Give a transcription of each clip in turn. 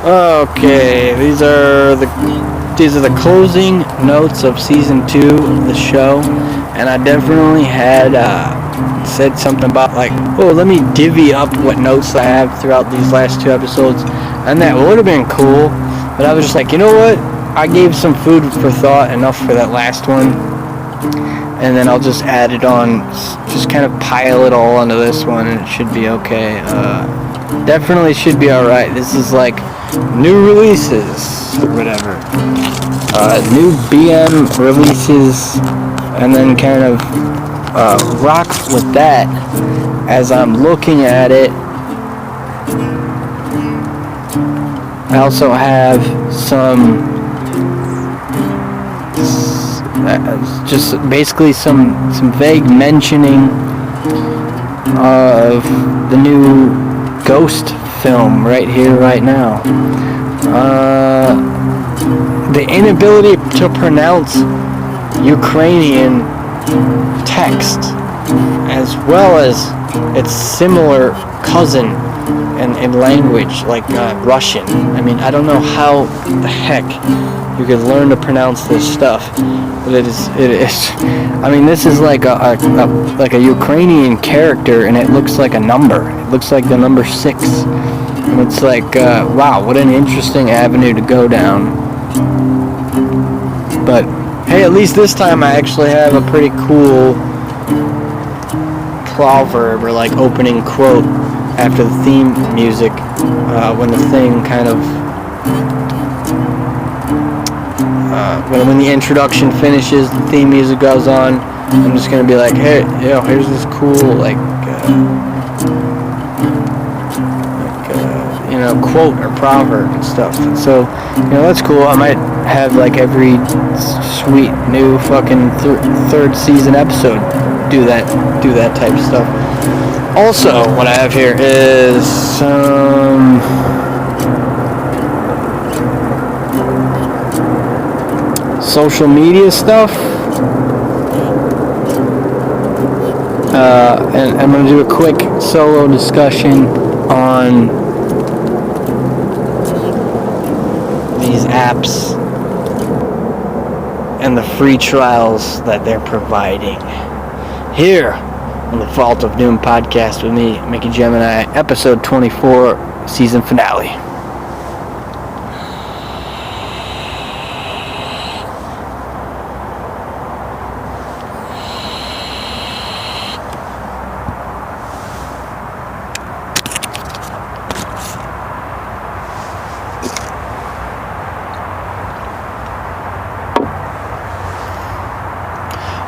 Okay, these are the closing notes of season 2 of the show, and I definitely had said something about like, oh, let me divvy up what notes I have throughout these last 2 episodes, and that would have been cool. But I was just like, you know what? I gave some food for thought enough for that last one, and then I'll just add it on, just kind of pile it all onto this one, and it should be okay. Definitely should be alright. This is like new releases or whatever. New BM releases, and then kind of rock with that as I'm looking at it. I also have some just basically some vague mentioning of the new Ghost film right here, right now. The inability to pronounce Ukrainian text, as well as its similar cousin in language, like Russian. I mean, I don't know how the heck you could learn to pronounce this stuff, but it is. I mean, this is like a Ukrainian character, and it looks like a number. It looks like the number 6, and it's like, wow, what an interesting avenue to go down. But hey, at least this time I actually have a pretty cool proverb or like opening quote after the theme music, when the thing kind of when the introduction finishes, the theme music goes on. I'm just gonna be like, hey, here's this cool quote or proverb and stuff. And so, that's cool. I might have like every sweet new fucking third season episode do that type of stuff. Also, what I have here is some social media stuff, and I'm going to do a quick solo discussion on these apps and the free trials that they're providing here on the Vault of Doom podcast with me, Mickey Gemini, episode 24, season finale.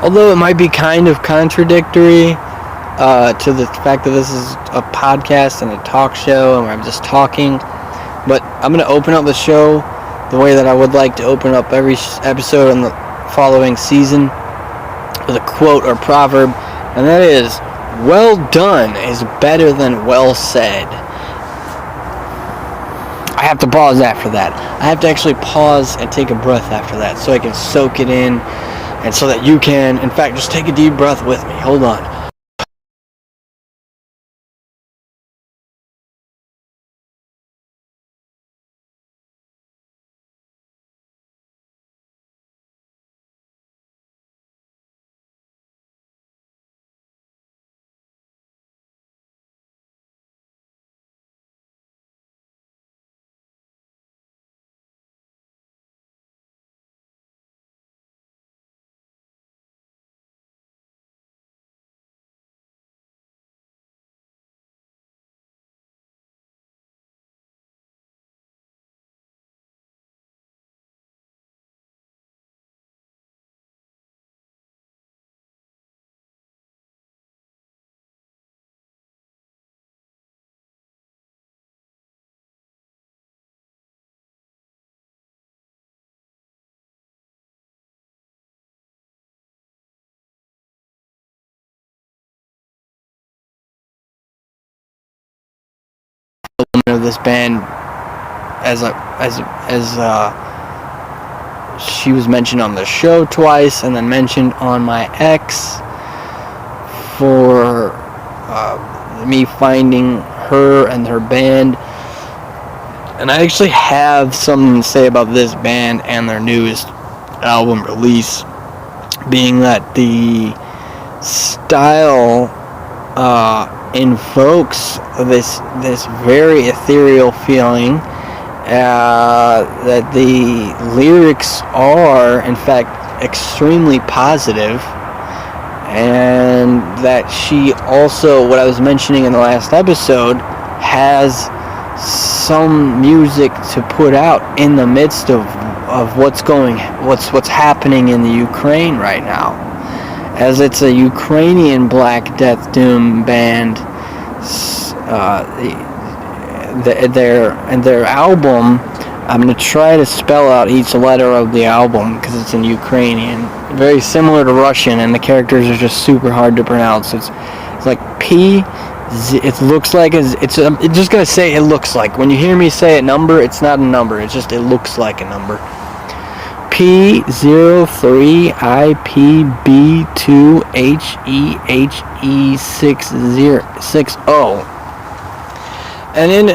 Although it might be kind of contradictory to the fact that this is a podcast and a talk show and I'm just talking, but I'm going to open up the show the way that I would like to open up every episode in the following season, with a quote or proverb, and that is, well done is better than well said. I have to pause after that. I have to actually pause and take a breath after that so I can soak it in, and so that you can, in fact, just take a deep breath with me. Hold on. Of this band, as she was mentioned on the show twice, and then mentioned on my X for me finding her and her band And I actually have something to say about this band and their newest album release, being that the style invokes this very ethereal feeling, that the lyrics are in fact extremely positive, and that she also, what I was mentioning in the last episode, has some music to put out in the midst of what's happening in the Ukraine right now, as it's a Ukrainian Black Death Doom band. Their album, I'm going to try to spell out each letter of the album because it's in Ukrainian, very similar to Russian, and the characters are just super hard to pronounce. It's like P. It looks like it's just gonna say it looks like. When you hear me say a number, it's not a number. It's just it looks like a number. P03IPB2HEHE6060. And in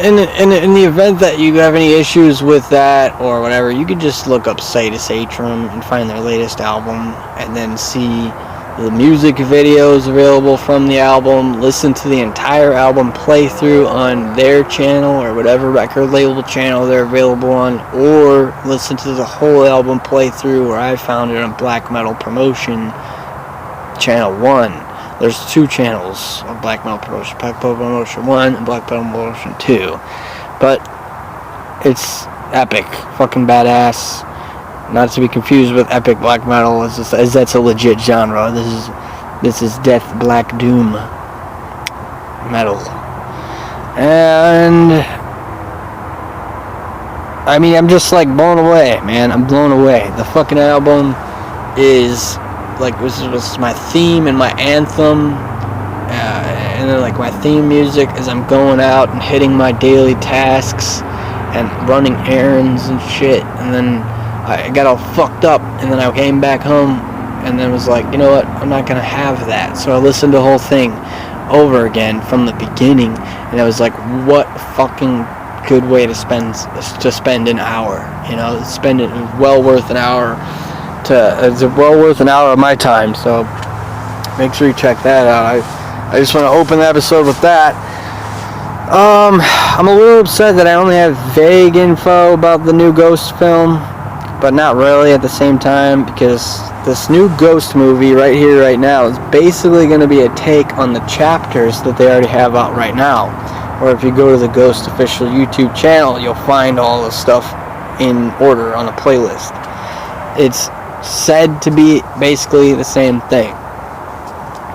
the event that you have any issues with that or whatever, you could just look up Situs Atrum and find their latest album, and then see the music videos available from the album, listen to the entire album playthrough on their channel or whatever record label channel they're available on, or listen to the whole album playthrough where I found it on Black Metal Promotion Channel 1. There's 2 channels of Black Metal Promotion, Black Metal Promotion 1 and Black Metal Promotion 2. But it's epic, fucking badass. Not to be confused with epic black metal, as that's a legit genre. This is death black doom metal, and I mean, I'm just like blown away, man. I'm blown away. The fucking album is like was my theme and my anthem, and then like my theme music as I'm going out and hitting my daily tasks and running errands and shit, and then I got all fucked up, and then I came back home, and then was like, you know what, I'm not gonna have that. So I listened to the whole thing over again from the beginning, and I was like, what fucking good way to spend an hour, you know, spend it well worth an hour. It's well worth an hour of my time, so make sure you check that out. I just want to open the episode with that. I'm a little upset that I only have vague info about the new Ghost film, but not really at the same time, because this new Ghost movie right here, right now, is basically going to be a take on the chapters that they already have out right now. Or if you go to the Ghost official YouTube channel, you'll find all the stuff in order on a playlist. It's said to be basically the same thing.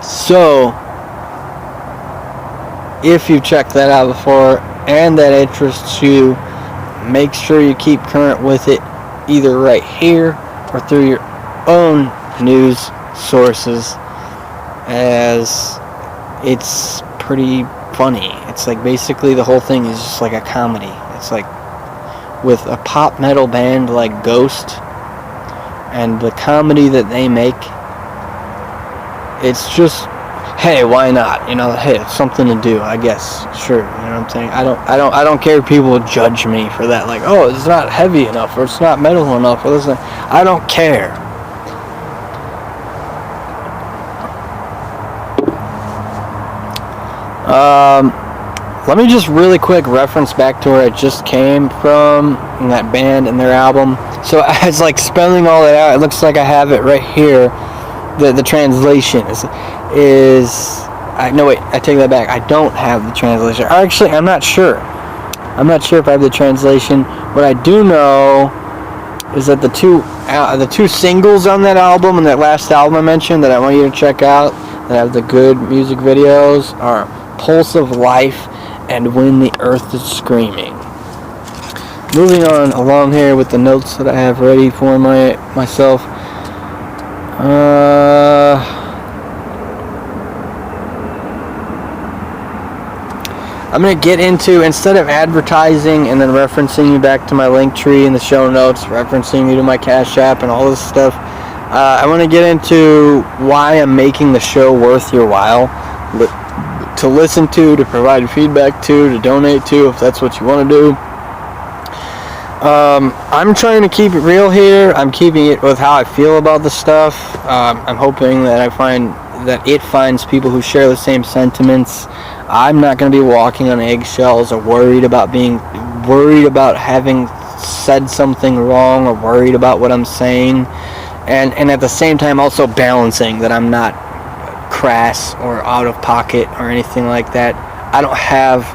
So, if you checked that out before and that interests you, make sure you keep current with it, either right here or through your own news sources, as it's pretty funny. It's like basically the whole thing is just like a comedy. It's like with a pop metal band like Ghost and the comedy that they make, it's just, hey, why not? You know, hey, it's something to do, I guess. Sure, you know what I'm saying? I don't care if people judge me for that, like, oh, it's not heavy enough, or it's not metal enough, or this. I don't care. Let me just really quick reference back to where I just came from in that band and their album. So as like spelling all that out, it looks like I have it right here. The translation is I take that back. I don't have the translation. Actually, I'm not sure. I'm not sure if I have the translation. What I do know is that the two singles on that album and that last album I mentioned that I want you to check out that have the good music videos are Pulse of Life and When the Earth is Screaming. Moving on along here with the notes that I have ready for myself. I'm going to get into, instead of advertising and then referencing you back to my link tree in the show notes, referencing you to my Cash App and all this stuff, I want to get into why I'm making the show worth your while to listen to provide feedback to donate to, if that's what you want to do. I'm trying to keep it real here. I'm keeping it with how I feel about the stuff. I'm hoping that it finds people who share the same sentiments. I'm not going to be walking on eggshells or worried about having said something wrong or worried about what I'm saying. And at the same time also balancing that I'm not crass or out of pocket or anything like that. I don't have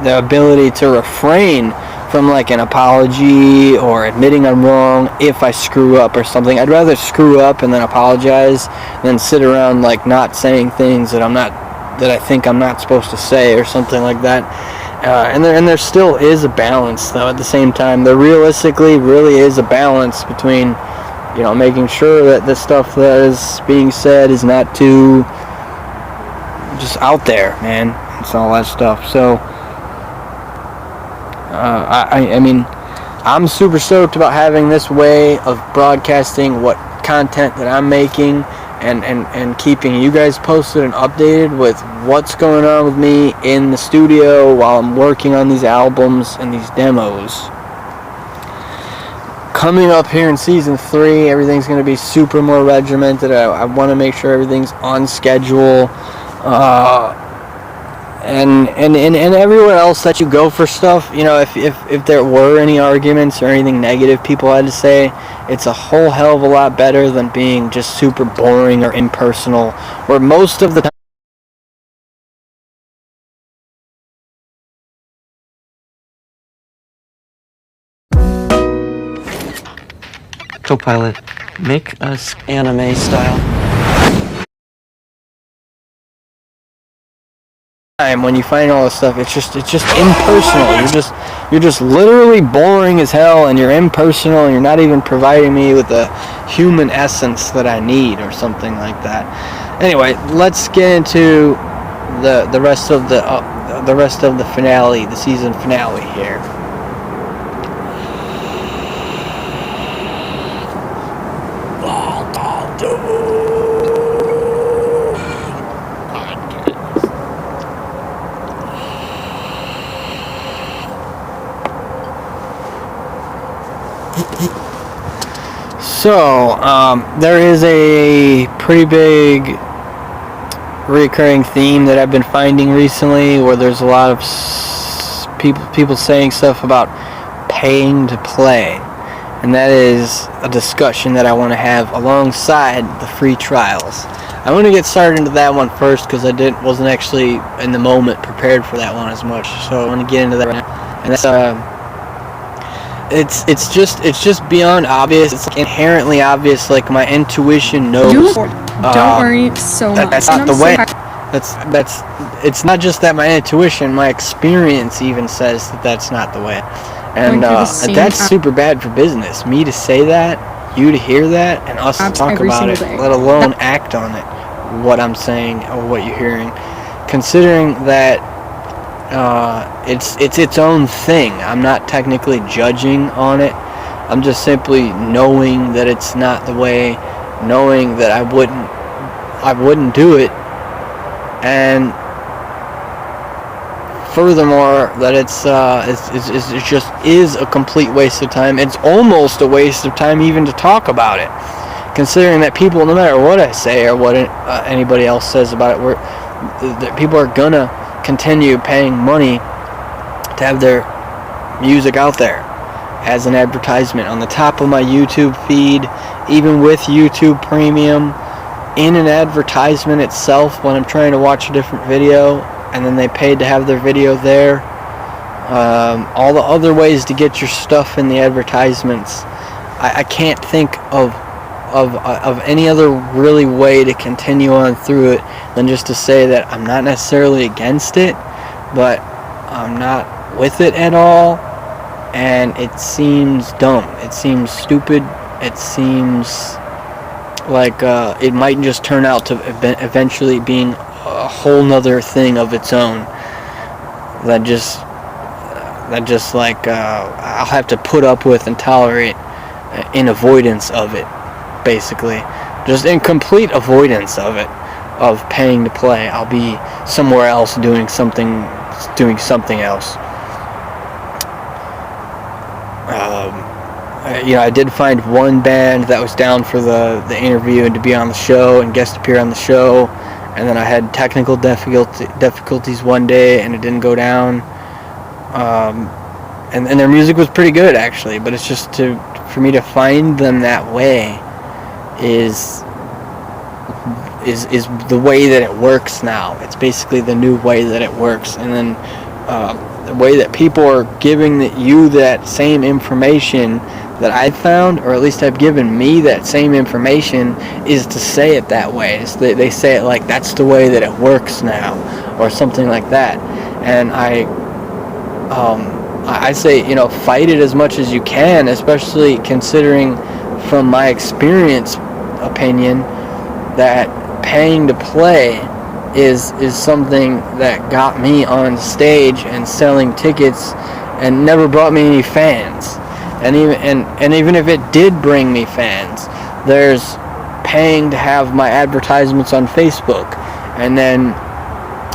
the ability to refrain from like an apology or admitting I'm wrong if I screw up or something. I'd rather screw up and then apologize than sit around like not saying things that I think I'm not supposed to say or something like that. And there still is a balance though. At the same time, there realistically really is a balance between, you know, making sure that the stuff that is being said is not too just out there, man. It's all that stuff. So I mean, I'm super stoked about having this way of broadcasting what content that I'm making and keeping you guys posted and updated with what's going on with me in the studio while I'm working on these albums and these demos. Coming up here in season 3, everything's going to be super more regimented. I want to make sure everything's on schedule. And everywhere else that you go for stuff, you know, if there were any arguments or anything negative people had to say, it's a whole hell of a lot better than being just super boring or impersonal, where most of the time Copilot, make us anime style. when you find all this stuff, it's just impersonal. You're just literally boring as hell, and you're impersonal, and you're not even providing me with the human essence that I need or something like that. Anyway, let's get into the rest of the finale, the season finale here. So, there is a pretty big recurring theme that I've been finding recently, where there's a lot of people saying stuff about paying to play, and that is a discussion that I want to have alongside the free trials. I want to get started into that one first because I wasn't actually in the moment prepared for that one as much, so I want to get into that right now. And that's it's just beyond obvious. It's like inherently obvious. Like my intuition knows. Don't worry so much. That's not the way. It's not just that my intuition, my experience even says that that's not the way. And that's super bad for business. Me to say that, you to hear that, and us to talk about it, let alone act on it. What I'm saying or what you're hearing, considering that. It's its own thing. I'm not technically judging on it. I'm just simply knowing that it's not the way, knowing that I wouldn't do it, and furthermore that it just is a complete waste of time. It's almost a waste of time even to talk about it, considering that people, no matter what I say or what anybody else says about it, that people are gonna continue paying money to have their music out there as an advertisement on the top of my YouTube feed, even with YouTube Premium, in an advertisement itself when I'm trying to watch a different video, and then they paid to have their video there. All the other ways to get your stuff in the advertisements, I can't think of any other really way to continue on through it than just to say that I'm not necessarily against it, but I'm not with it at all, and it seems dumb. It seems stupid. It seems like it might just turn out to eventually being a whole nother thing of its own that just like I'll have to put up with and tolerate in avoidance of it. Basically, just in complete avoidance of it, of paying to play. I'll be somewhere else doing something else. I did find one band that was down for the interview and to be on the show and guest appear on the show, and then I had technical difficulties one day and it didn't go down. And their music was pretty good actually, but it's just for me to find them that way is the way that it works now. It's basically the new way that it works, and then the way that people are giving you that same information that I found, or at least have given me that same information, is to say it that way. They say it like that's the way that it works now, or something like that. And I say, fight it as much as you can, especially considering from my experience opinion that paying to play is something that got me on stage and selling tickets and never brought me any fans. And even if it did bring me fans, there's paying to have my advertisements on Facebook, and then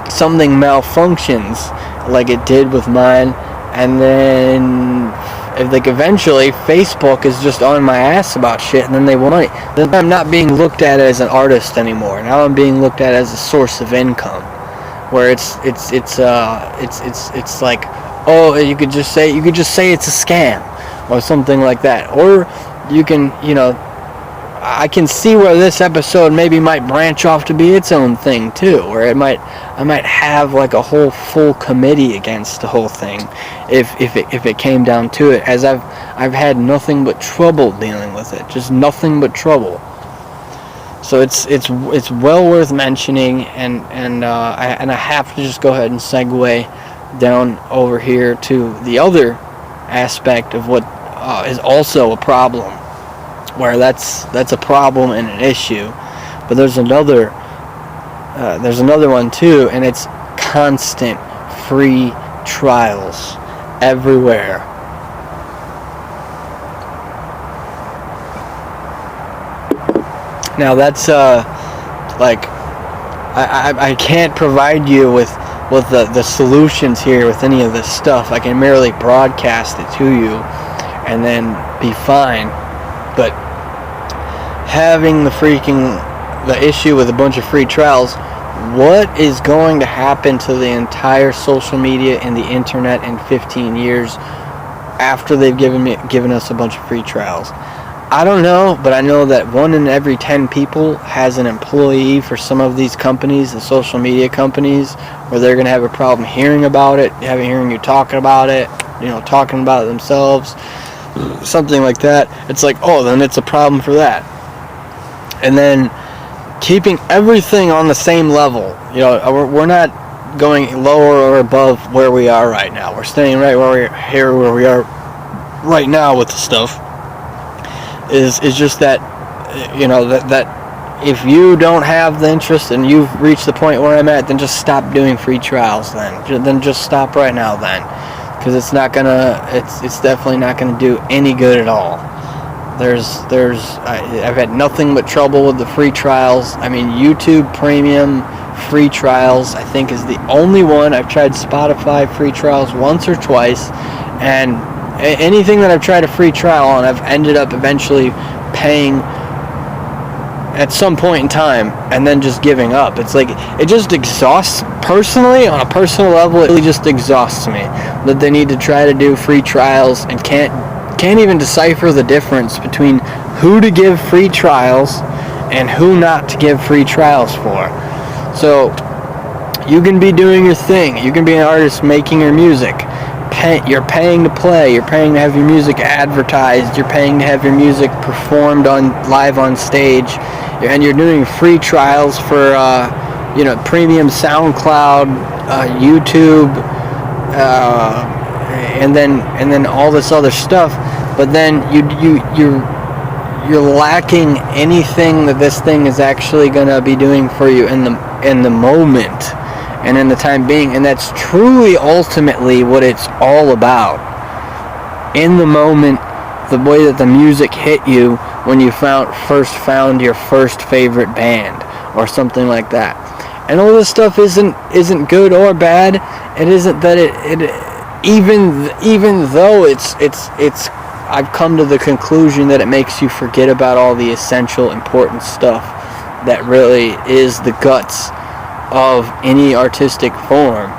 something malfunctions like it did with mine, and then eventually Facebook is just on my ass about shit, and then they want money. Then I'm not being looked at as an artist anymore. Now I'm being looked at as a source of income, where it's like, oh, you could just say it's a scam or something like that. Or you can, I can see where this episode maybe might branch off to be its own thing too, where I might have like a whole full committee against the whole thing if it came down to it, as I've had nothing but trouble dealing with it, just nothing but trouble. So it's well worth mentioning, and I have to just go ahead and segue down over here to the other aspect of what is also a problem, where that's a problem and an issue, but there's another one too, and it's constant free trials everywhere. Now that's I can't provide you with the solutions here with any of this stuff. I can merely broadcast it to you and then be fine. But having the issue with a bunch of free trials, what is going to happen to the entire social media and the internet in 15 years after they've given us a bunch of free trials? I don't know, but I know that 1 in every 10 people has an employee for some of these companies, the social media companies, where they're going to have a problem hearing about it, hearing you talking about it, talking about it themselves, something like that. It's like, oh, then it's a problem for that. And then keeping everything on the same level. We're not going lower or above where we are right now. We're staying right where we are right now with the stuff. Is just that, that if you don't have the interest and you've reached the point where I'm at, then just stop doing free trials then just stop right now then, because it's definitely not gonna do any good at all. I've had nothing but trouble with the free trials. I mean, YouTube Premium free trials I think is the only one. I've tried Spotify free trials once or twice, and anything that I've tried a free trial on, I've ended up eventually paying at some point in time and then just giving up. It's like, it just exhausts, personally, on a personal level, it really just exhausts me that they need to try to do free trials and can't even decipher the difference between who to give free trials and who not to give free trials for. So you can be doing your thing, you can be an artist making your music, you're paying to play, you're paying to have your music advertised, you're paying to have your music performed live on stage, and you're doing free trials for premium SoundCloud, YouTube, and then all this other stuff. But then you're lacking anything that this thing is actually gonna be doing for you in the moment and in the time being, and that's truly ultimately what it's all about. In the moment, the way that the music hit you when you first found your first favorite band or something like that. And all this stuff isn't good or bad. It isn't that it even though it's I've come to the conclusion that it makes you forget about all the essential, important stuff that really is the guts of any artistic form.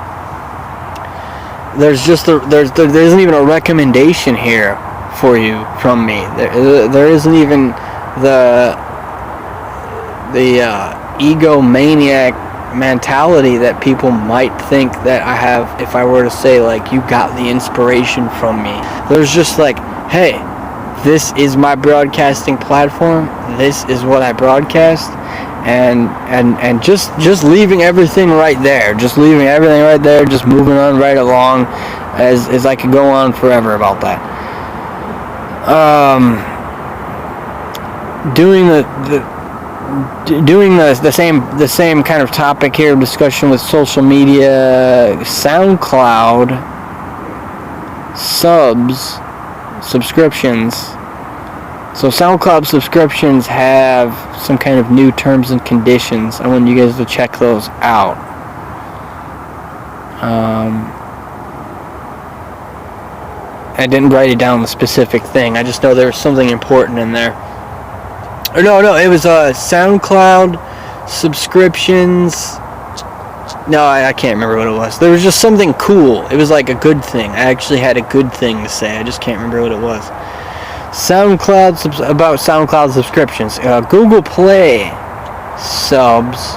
There isn't even a recommendation here for you from me. There isn't even the egomaniac mentality that people might think that I have if I were to say, like, you got the inspiration from me. There's just like, hey, this is my broadcasting platform, this is what I broadcast, and just leaving everything right there, just moving on right along, as I could go on forever about that. Doing the same kind of topic here, discussion with social media, SoundCloud subscriptions. So SoundCloud subscriptions have some kind of new terms and conditions. I want you guys to check those out. I didn't write it down, the specific thing. I just know there was something important in there. Or no, it was SoundCloud subscriptions. No, I can't remember what it was. There was just something cool. It was like a good thing. I actually had a good thing to say. I just can't remember what it was. About SoundCloud subscriptions. Google Play subs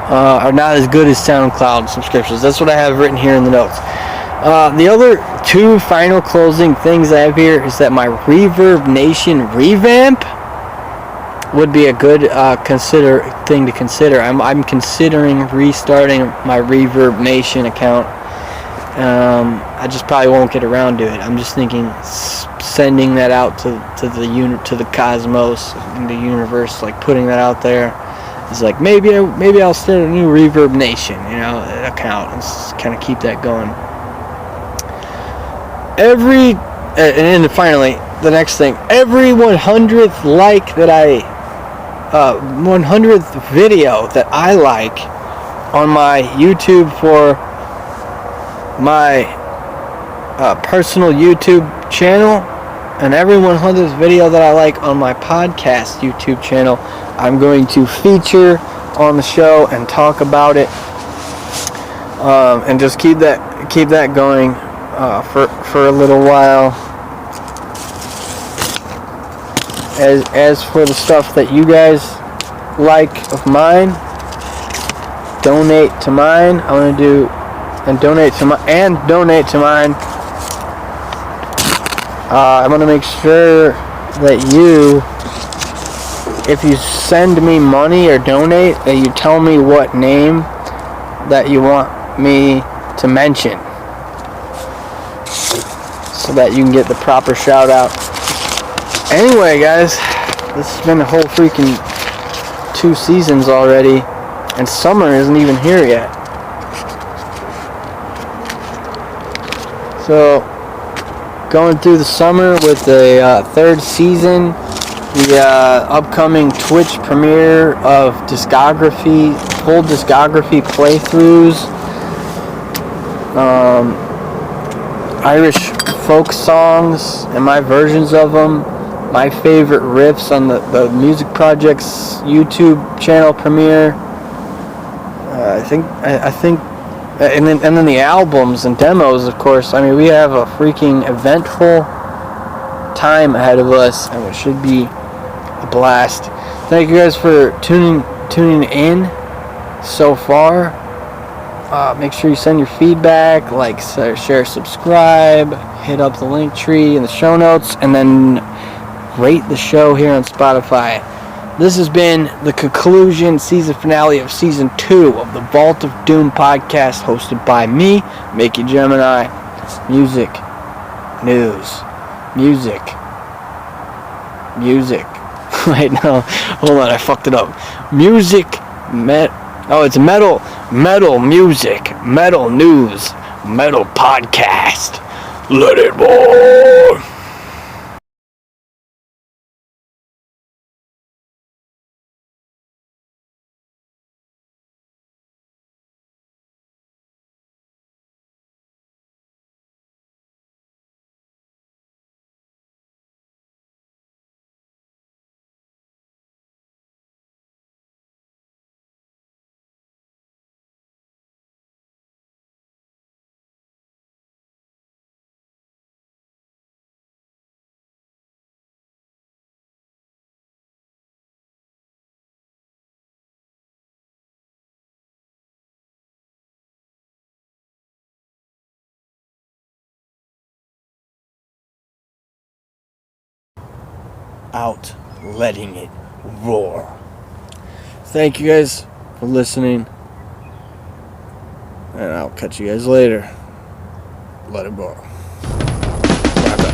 are not as good as SoundCloud subscriptions. That's what I have written here in the notes. The other two final closing things I have here is that my Reverb Nation revamp would be a good thing to consider. I'm considering restarting my Reverb Nation account. I just probably won't get around to it. I'm just thinking sending that out to the cosmos and the universe, like putting that out there. It's like maybe I'll start a new Reverb Nation, account, and kind of keep that going. And then finally, the next thing, every 100th 100th video that I like on my YouTube for my personal YouTube channel, and every 100th video that I like on my podcast YouTube channel, I'm going to feature on the show and talk about it, and just keep that going for a little while. As for the stuff that you guys like of mine, donate to mine. I want to do donate to mine. I'm going to make sure that if you send me money or donate, that you tell me what name that you want me to mention, so that you can get the proper shout out. Anyway, guys, this has been a whole freaking 2 seasons already, and summer isn't even here yet. So, going through the summer with the 3rd season, the upcoming Twitch premiere of full discography playthroughs, Irish folk songs and my versions of them, my favorite riffs on the Music Project's YouTube channel premiere. I think, and then the albums and demos, of course. I mean, we have a freaking eventful time ahead of us, and it should be a blast. Thank you guys for tuning in so far. Make sure you send your feedback, like, share, subscribe, hit up the link tree in the show notes, and then rate the show here on Spotify. This has been the conclusion season finale of season 2 of the Vault of Doom podcast, hosted by me, Mickey Gemini. Music, news, music. Wait, no, hold on, I fucked it up. It's metal music, metal news, metal podcast. Let it roar. without letting it roar. Thank you guys for listening, and I'll catch you guys later. Let it roar. Bye-bye.